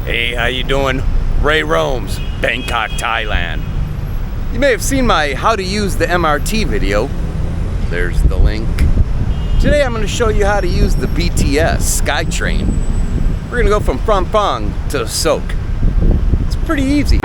Hey, how you doing? Ray Roams, Bangkok, Thailand. You may have seen my how to use the MRT video. There's the link. Today I'm going to show you how to use the BTS Skytrain. We're going to go from Phrom Phong to Sok. It's pretty easy.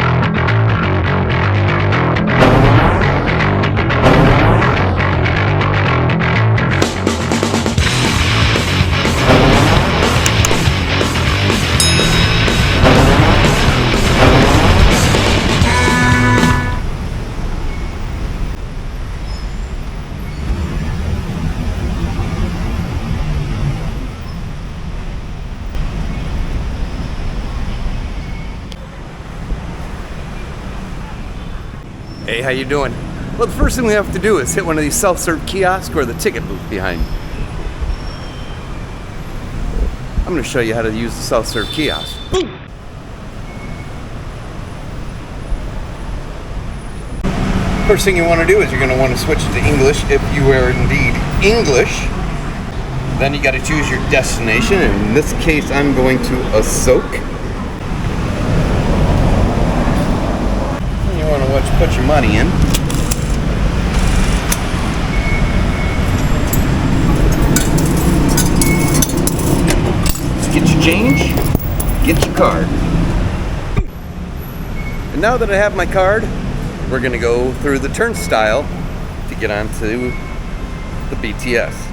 Hey, how you doing? Well, the first thing we have to do is hit one of these self-serve kiosks or the ticket booth behind me. I'm going to show you how to use the self-serve kiosk. Boom! First thing you want to do is you're going to want to switch to English if you are indeed English. Then you got to choose your destination. In this case, I'm going to Sok. You want to put your money in. Get your change, get your card. And now that I have my card, we're going to go through the turnstile to get onto the BTS.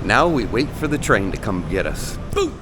Now we wait for the train to come get us. Boom!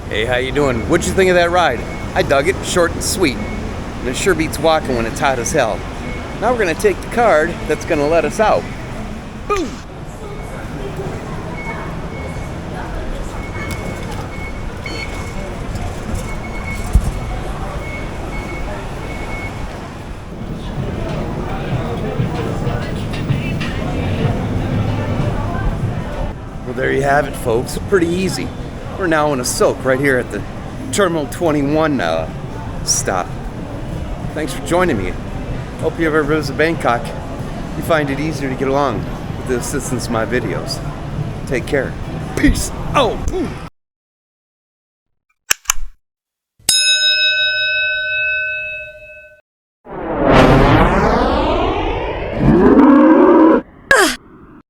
Hey, how you doing? What'd you think of that ride? I dug it, short and sweet. And it sure beats walking when it's hot as hell. Now we're gonna take the card that's gonna let us out. Boom! Well, there you have it, folks. Pretty easy. We're now in Sok right here at the Terminal 21 stop. Thanks for joining me. Hope you ever visit Bangkok, you find it easier to get along with the assistance of my videos. Take care. Peace out.